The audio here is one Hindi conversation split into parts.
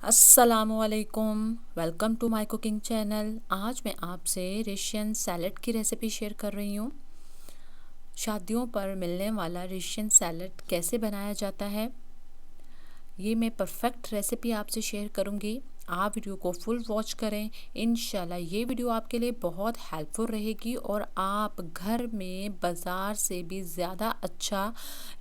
अस्सलामुअलैकुम, welcome to my cooking channel. आज मैं आपसे रशियन सैलड की रेसिपी शेयर कर रही हूँ। शादियों पर मिलने वाला रशियन सैलड कैसे बनाया जाता है, ये मैं परफेक्ट रेसिपी आपसे शेयर करूँगी। आप वीडियो को फुल वॉच करें। इंशाल्लाह ये वीडियो आपके लिए बहुत हेल्पफुल रहेगी और आप घर में बाज़ार से भी ज़्यादा अच्छा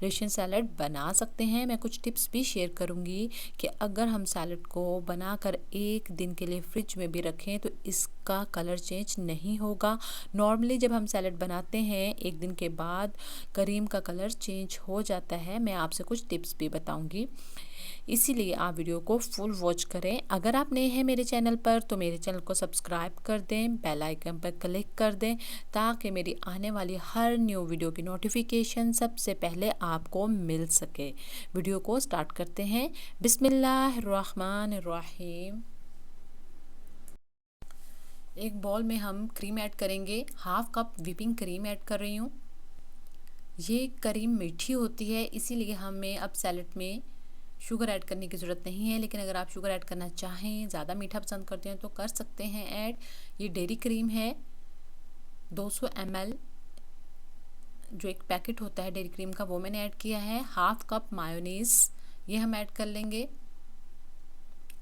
रशियन सैलड बना सकते हैं। मैं कुछ टिप्स भी शेयर करूंगी कि अगर हम सैलड को बनाकर एक दिन के लिए फ्रिज में भी रखें तो इसका कलर चेंज नहीं होगा। नॉर्मली जब हम सैलड बनाते हैं एक दिन के बाद करीम का कलर चेंज हो जाता है। मैं आपसे कुछ टिप्स भी बताऊंगी, इसीलिए आप वीडियो को फुल वॉच करें। अगर आप नए हैं मेरे चैनल पर तो मेरे चैनल को सब्सक्राइब कर दें, बेल आइकन पर क्लिक कर दें ताकि मेरी आने वाली हर न्यू वीडियो की नोटिफिकेशन सबसे पहले आपको मिल सके। वीडियो को स्टार्ट करते हैं। बिस्मिल्लाहिर्रहमानिर्रहीम। एक बॉल में हम क्रीम ऐड करेंगे। Half cup whipping cream add कर रही हूँ। ये क्रीम मीठी होती है, इसीलिए हमें अब सैलड में शुगर ऐड करने की ज़रूरत नहीं है, लेकिन अगर आप शुगर ऐड करना चाहें, ज़्यादा मीठा पसंद करते हैं तो कर सकते हैं ऐड। ये डेयरी क्रीम है 200 ml, जो एक पैकेट होता है डेयरी क्रीम का, वो मैंने ऐड किया है। हाफ कप मायोनीज़ ये हम ऐड कर लेंगे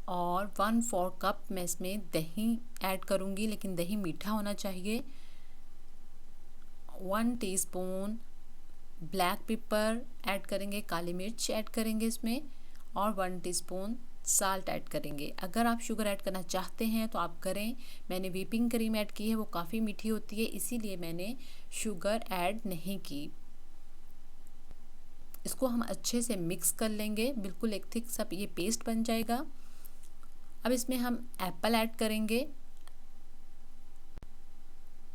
और 1/4 कप मैं इसमें दही ऐड करूँगी, लेकिन दही मीठा होना चाहिए। 1 टीस्पून ब्लैक पेपर ऐड करेंगे, काली मिर्च ऐड करेंगे इसमें, और 1 टीस्पून साल्ट ऐड करेंगे। अगर आप शुगर ऐड करना चाहते हैं तो आप करें। मैंने व्हिपिंग क्रीम ऐड की है, वो काफ़ी मीठी होती है, इसीलिए मैंने शुगर ऐड नहीं की। इसको हम अच्छे से मिक्स कर लेंगे, बिल्कुल एक थिक सा ये पेस्ट बन जाएगा। अब इसमें हम एप्पल ऐड करेंगे,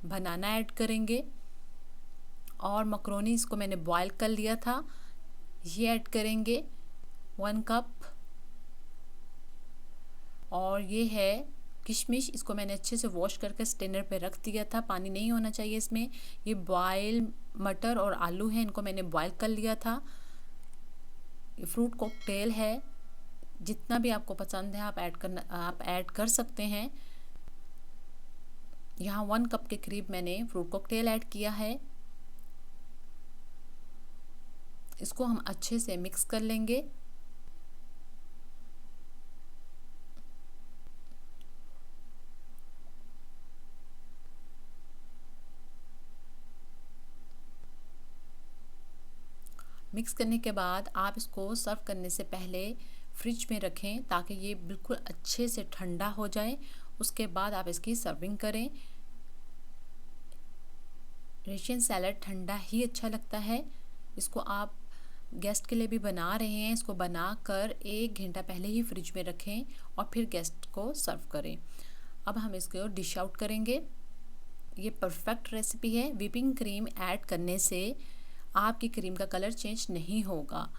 बनाना ऐड करेंगे और मकरोनी, इसको मैंने बॉयल कर लिया था, ये ऐड करेंगे 1 कप। और ये है किशमिश, इसको मैंने अच्छे से वॉश करके स्ट्रेनर पे रख दिया था, पानी नहीं होना चाहिए इसमें। ये बॉयल मटर और आलू हैं, इनको मैंने बॉयल कर लिया था। ये फ्रूट कॉकटेल है, जितना भी आपको पसंद है आप ऐड कर सकते हैं। यहाँ 1 कप के करीब मैंने फ्रूट कॉकटेल ऐड किया है। इसको हम अच्छे से मिक्स कर लेंगे। मिक्स करने के बाद आप इसको सर्व करने से पहले फ्रिज में रखें ताकि ये बिल्कुल अच्छे से ठंडा हो जाए। उसके बाद आप इसकी सर्विंग करें। रशियन सैलड ठंडा ही अच्छा लगता है। इसको आप गेस्ट के लिए भी बना रहे हैं, इसको बनाकर 1 घंटा पहले ही फ्रिज में रखें और फिर गेस्ट को सर्व करें। अब हम इसको डिश आउट करेंगे। ये परफेक्ट रेसिपी है। व्हिपिंग क्रीम ऐड करने से आपकी क्रीम का कलर चेंज नहीं होगा।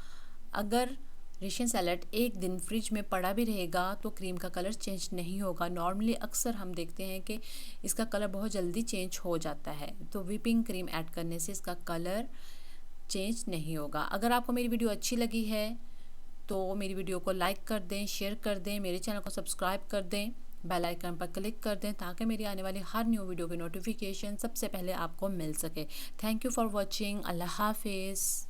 अगर रशियन सैलड एक दिन फ्रिज में पड़ा भी रहेगा तो क्रीम का कलर चेंज नहीं होगा। नॉर्मली अक्सर हम देखते हैं कि इसका कलर बहुत जल्दी चेंज हो जाता है, तो व्हिपिंग क्रीम ऐड करने से इसका कलर चेंज नहीं होगा। अगर आपको मेरी वीडियो अच्छी लगी है तो मेरी वीडियो को लाइक कर दें, शेयर कर दें, मेरे चैनल को सब्सक्राइब कर दें, बेल आइकन पर क्लिक कर दें ताकि मेरी आने वाली हर न्यू वीडियो की नोटिफिकेशन सबसे पहले आपको मिल सके। Thank you for watching. अल्लाह हाफिज़।